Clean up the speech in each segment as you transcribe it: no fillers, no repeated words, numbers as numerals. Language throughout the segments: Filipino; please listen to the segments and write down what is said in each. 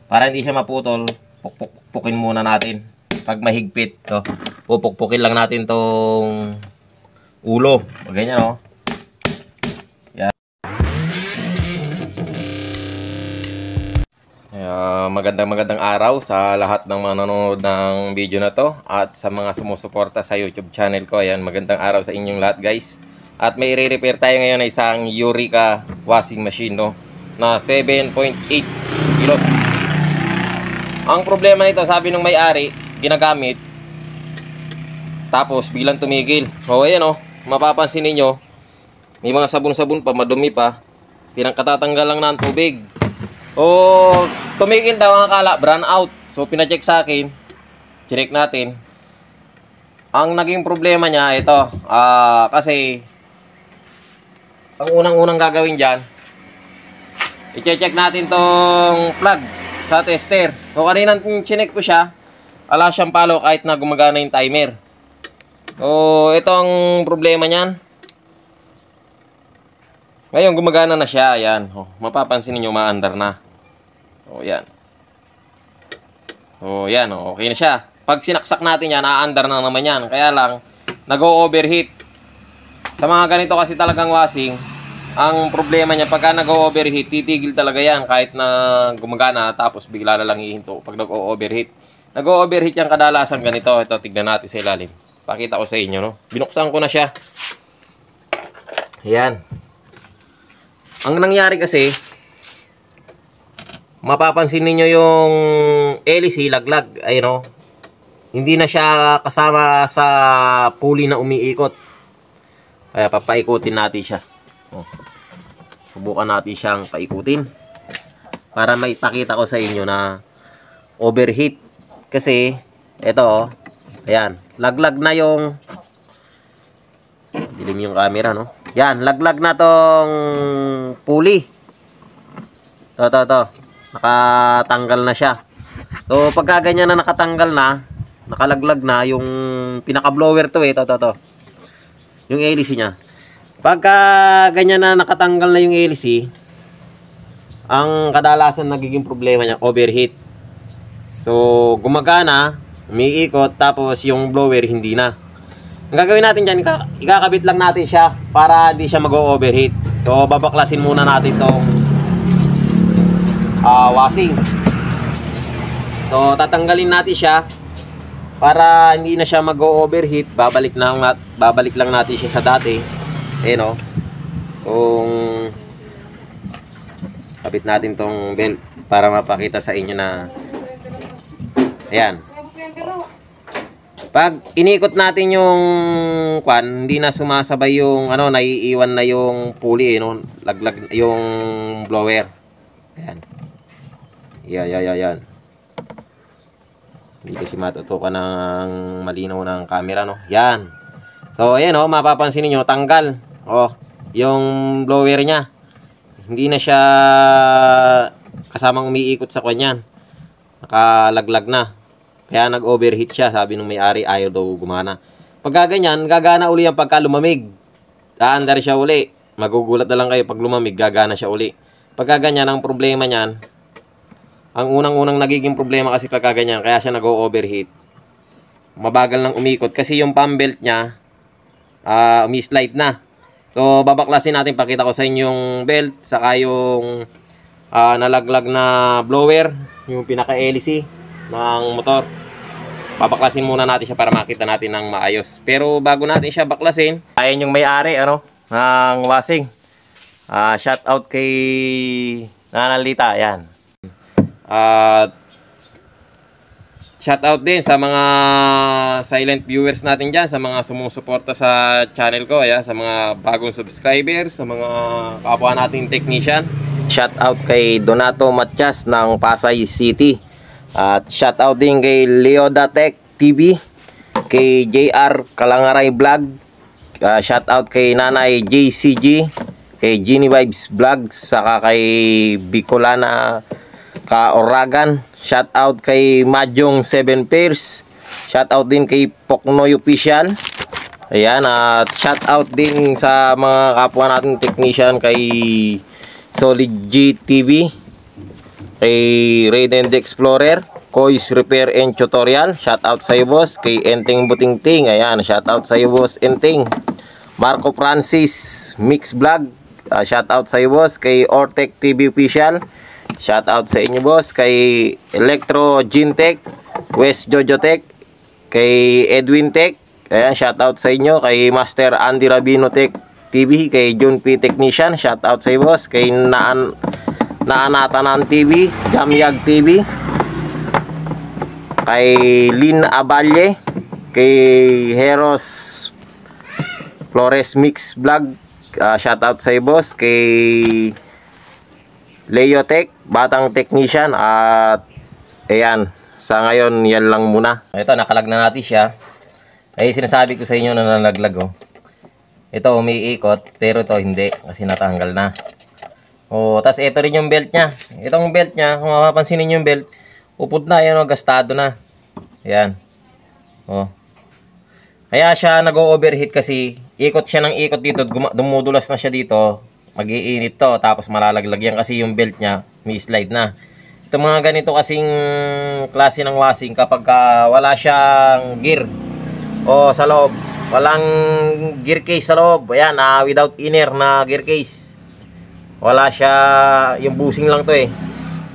Para hindi siya maputol, pukpukin muna natin. Pag mahigpit, to, pupukpukin lang natin tong ulo. Ganyan, no? Yan. Magandang araw sa lahat ng mga nanonood ng video na to at sa mga sumusuporta sa YouTube channel ko. Ayan, magandang araw sa inyong lahat, guys. At may i-repair tayo ngayon na isang Eureka washing machine, no, na 7.8 kilos. Ang problema nito, sabi ng may-ari, ginagamit tapos biglang tumigil. O ayan, o, mapapansin niyo may mga sabon-sabon pa, madumi pa, pinangkatatanggal lang ng tubig. O tumigil daw, ang akala brand out. So pina-check sa akin, check natin. Ang naging problema niya ito, kasi ang unang-unang gagawin dyan, i-check natin tong plug sa tester. So kanina chinek ko siya, ala siyang palo kahit na gumagana yung timer. So ito ang problema niyan. Ngayon gumagana na siya, ayan. Oh, mapapansin niyo maandar na. Oh, yan. Oh, yan, oh, okay na siya. Pag sinaksak natin yan, aandar na naman yan. Kaya lang nag-o-overheat. Sa mga ganito kasi talagang washing, ang problema niya, pagka nag-o-overheat, titigil talaga yan kahit na gumagana, tapos bigla na lang ihinto pag nag-o-overheat. Nag-o-overheat yan kadalasan ganito. Ito, tignan natin sa ilalim. Pakita ko sa inyo, no? Binuksan ko na siya. Ayan. Ang nangyari kasi, mapapansin niyo yung LEC laglag, ayun, no? Hindi na siya kasama sa pulley na umiikot. Kaya papaikutin natin siya. Oh. Subukan natin siyang paikutin para maipakita ko sa inyo na overheat. Kasi ito, oh, ayan, laglag na yung, dilim yung camera, no? Yan, laglag na tong pulley. To nakatanggal na siya. So pagka ganyan na nakatanggal na, nakalaglag na yung pinaka blower to, to yung LEC nya. Pagka ganyan na nakatanggal na yung LEC, ang kadalasan nagiging problema niya, overheat. So, gumagana, umiikot, tapos yung blower hindi na. Ang gagawin natin dyan, ikakabit lang natin siya para hindi siya mag-overheat. So, babaklasin muna natin itong washing. So, tatanggalin natin siya para hindi na siya mag-overheat. Babalik lang natin siya sa dati. Eh, no, kung kapit natin tong belt para mapakita sa inyo na ayan, pag inikot natin yung kwan, hindi na sumasabay yung ano, naiiwan na yung pulley, no, laglag yung blower. Ayan, yan. Hindi kasi matutukan ng malinaw ng camera, no. Yan. So ayan, oh, mapapansin niyo tanggal. Oh, yung blower niya, hindi na siya kasamang umiikot sa kanyan. Nakalaglag na. Kaya nag-overheat siya. Sabi nung may-ari, ayaw daw gumana. Pag ganyan, gagana uli yan pagka lumamig. Aandar siya uli. Magugulat na lang kayo pag lumamig, gagana siya uli. Pagka ganyan, ang problema niyan, ang unang-unang nagiging problema kasi pagka ganyan, kaya siya nag-overheat. Mabagal nang umikot kasi yung pump belt niya, umi-slide na. So babaklasin natin, pakita ko sa inyo yung belt, saka yung nalaglag na blower, yung pinaka LEC ng motor. Babaklasin muna natin siya para makita natin ng maayos. Pero bago natin siya baklasin, ayan yung may-ari, ano, ng washing. Shout out kay Nanalita, ayan. Shout out din sa mga silent viewers natin dyan, sa mga sumusuporta sa channel ko, ayan, sa mga bagong subscribers, sa mga kapwa nating technician. Shout out kay Donato Matias ng Pasay City. At shout out din kay Leodatech TV, kay JR Kalangaray Vlog. Shout out kay Nanay JCG, kay Genie Vibes Vlog, saka kay Bicolana Kaoragan. Shout out kay Majong 7 Pairs. Shout out din kay Poknoy Official. Ayan, at shout out din sa mga kapwa nating technician kay Solid G TV. kay Raiden the Explorer, Kois Repair and Tutorial, shout out sa iyo boss. Kay Enteng Butingting, ayan, shout out sa iyo boss Enteng. Marco Francis Mix Vlog, shout out sa iyo boss. Kay Ortec TV Official, shout out sa inyo boss. Kay Electro Gintech, West Jojo Tech, kay Edwin Tech, ayan, shout out sa inyo. Kay Master Andy Rabino Tech TV, kay John P Technician, shout out sa iyo boss. Kay Naanatanan TV, Jamyag TV, kay Lin Aballe, kay Heros Flores Mix Vlog, shout out sa iyo boss. Kay Leo Tech, Batang Technician, at ayan, sa ngayon yan lang muna. Ito, nakalag na natin siya. Ay sinasabi ko sa inyo na nalaglag oh. Ito umiikot, pero ito hindi kasi natanggal na. Oh, tas ito rin yung belt niya. Itong belt niya, kung mapapansin niyo yung belt, upod na, yan oh, gastado na. Ayan. Oh. Kaya siya nag-overheat kasi ikot siya ng ikot dito, dumudulas na siya dito. Mag-iinit to, tapos malalaglag yan kasi yung belt niya may slide na. Ito mga ganito kasing klase ng washing kapag wala siyang gear o sa loob, walang gear case sa loob, ayan, without inner na gear case, wala siya, yung bushing lang to eh.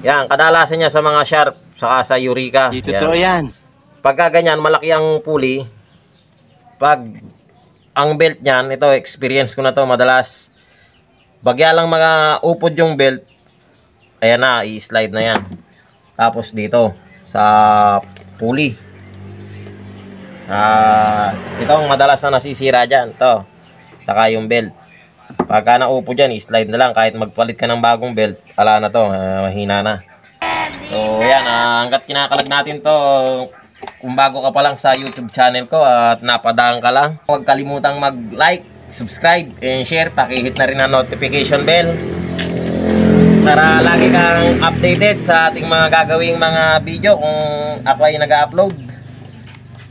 Yan, kadalasan niya sa mga Sharp saka sa Eureka. Dito to yan. Pagka ganyan, malaki ang pulley, pag ang belt niyan, ito experience ko na to madalas, bagya lang mga upod yung belt, ayan na, i-slide na yan. Tapos dito sa pulley, itong madalas na nasisira dyan, to saka yung belt. Pagka naupo dyan, i-slide na lang. Kahit magpalit ka ng bagong belt, ala na to, mahina na. So yan, hanggat kinakalag natin to, kung bago ka pa lang sa YouTube channel ko at napadaan ka lang, huwag kalimutang mag-like, subscribe, and share. Pakihit na rin ang notification bell para lagi kang updated sa ating mga gagawing mga video kung ako ay nag-upload.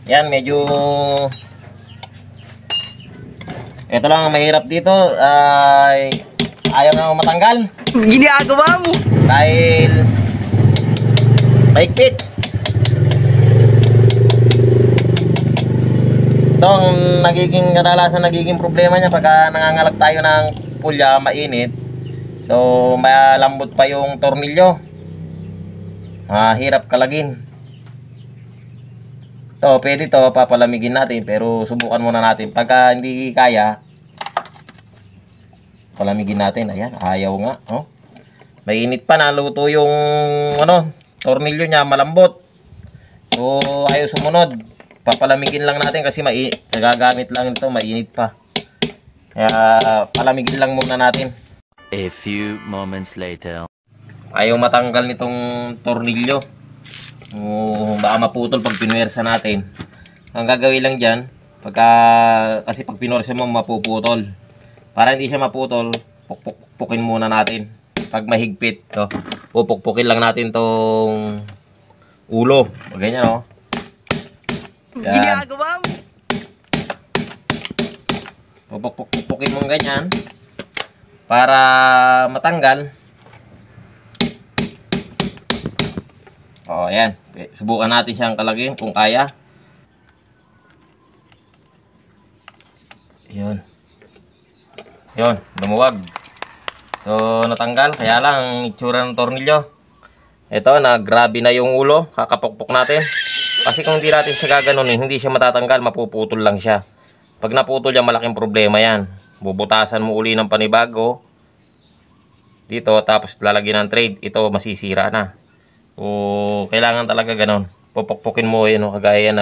Yan, medyo ito lang ang mahirap dito, ay ayaw na matanggal. Ginagawa mo Dahil mahigpit. Ito ang nagiging problema niya pagka nangangalag tayo ng pulya, mainit. So malambot pa yung tornilyo, hirap kalagin. To, pwede to, papalamigin natin, pero subukan muna natin. Pagka hindi kaya, palamigin natin. Ayan, ayaw nga, oh. Mainit pa, naluto yung tornilyo niya, malambot. So ayaw sumunod. Papalamigin lang natin kasi nagagamit lang ito, mainit pa. Kaya palamigin lang muna natin. A few moments later. Ayaw matanggal nitong tornilyo. Baka maputol pag pinuwersa natin. Ang gagawin lang dyan, kasi pag pinuwersa mo mapuputol. Para hindi siya maputol, pukpukin muna natin. Pag mahigpit, pupukpukin lang natin tong ulo. Ganyan, oh. Yan. Ginagawa mo Pupukpukin mo ganyan para matanggal. Ayan. Subukan natin siyang kalagin kung kaya. Yun. Lumuwag. So, natanggal. Kaya lang, ang itsura ng tornilyo. Ito, grabe na yung ulo. Kakapukpok natin. Kasi kung hindi natin siya gaganunin, hindi siya matatanggal. Mapuputol lang siya. Pag naputol yan, malaking problema yan. Bubutasan mo uli ng panibago. Dito, tapos lalagyan ng trade. Ito, masisira na. O kailangan talaga ganon. Pupukpukin mo yun, kagaya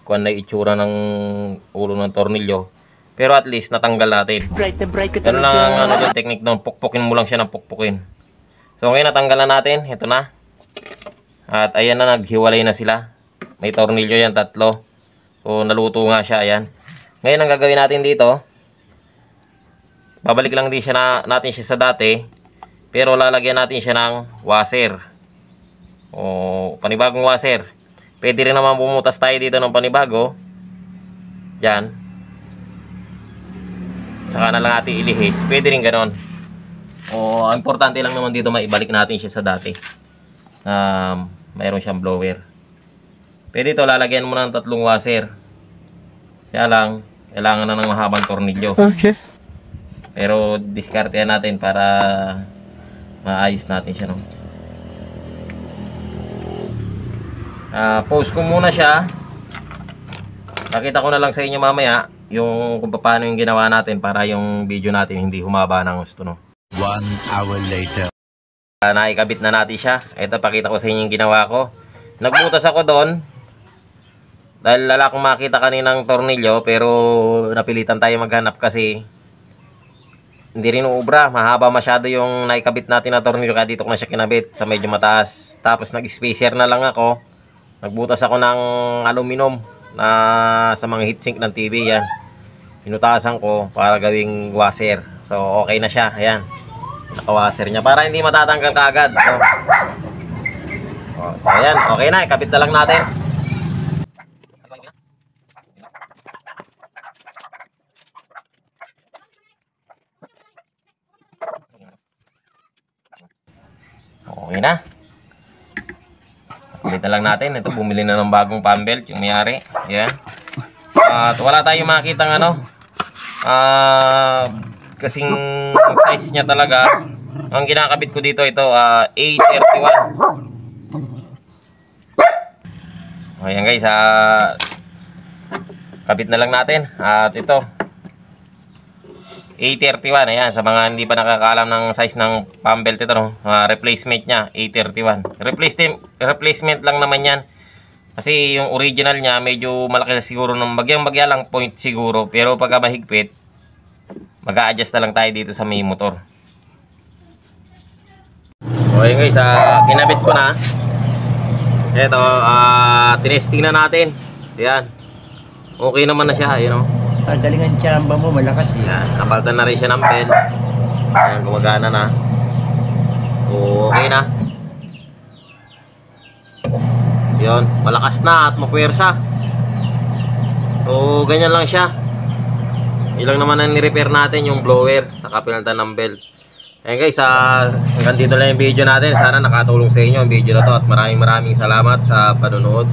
kuan na itsura ng ulo ng tornilyo. Pero at least natanggal natin. Ganun lang ang technique doon. Pukpukin mo lang siya ng pukpukin. So ngayon natanggal na natin. Ito na. At ayan na, naghiwalay na sila. May tornilyo yan, 3. So naluto nga siya, ayan. Ngayon ang gagawin natin dito, babalik lang din siya natin siya sa dati. Pero lalagyan natin siya ng washer. O panibagong washer. Pwede rin naman bumutas tayo dito ng panibago. Diyan. Saka na lang natin ilihis. Pwede rin ganon. O, importante lang naman dito maibalik natin siya sa dati. Mayroon siyang blower. Pwede ito, lalagyan mo ng 3 washer. Kaya lang, kailangan na ng mahabang tornilyo. Okay. Pero diskartehan natin para maayos natin siya, no? Pause ko muna siya. Nakita ko na lang sa inyo mamaya yung kung paano yung ginawa natin para yung video natin hindi humaba ng gusto, no? 1 hour later. Naikabit na natin siya. Ito, pakita ko sa inyo yung ginawa ko. Nagbutas ako doon dahil wala akong makita kaninang tornilyo, pero napilitan tayo maghanap kasi hindi rin uubra. Mahaba masyado yung naikabit natin na tornilyo, kaya dito ko na siya kinabit sa medyo mataas. Tapos nag-spacer na lang ako. Nagbutas ako ng aluminum na sa mga heatsink ng TV, yan. Pinutasan ko para gawing washer. So okay na siya, ayan. Naka-washer niya para hindi matatanggal kaagad. So ayan, okay na, ikabit na lang natin. Okay na. Ikabit na lang natin. Ito, bumili na ng bagong fan belt yung mayari. Ayan. At wala tayong makitang ano, kasing size niya talaga. Ang kinakabit ko dito, ito A31. Ayan guys, kabit na lang natin. At ito A31, ayan, sa mga hindi pa nakakaalam ng size ng fan belt, ito, no? Replacement niya A31. Replacement lang naman yan. Kasi yung original niya medyo malaki na siguro, ng bagyang-bagya lang point siguro, pero pagka mahigpit mag-a-adjust na lang tayo dito sa may motor. Okay guys, kinabit ko na. Ito, tinesting na natin. Ayan, okay naman na siya, you know. Galingan tsamba mo, malakas eh. Ayan, napalitan na rin siya ng belt. Ayan, gumagana na. So, okay na. Yun, malakas na at mapuwersa. So, ganyan lang siya. Ilang naman ang ni-repair natin yung blower sa kapinaltan ng belt. Ayan guys, hanggang dito lang yung video natin. Sana nakatulong sa inyo ang video na to at maraming salamat sa panonood.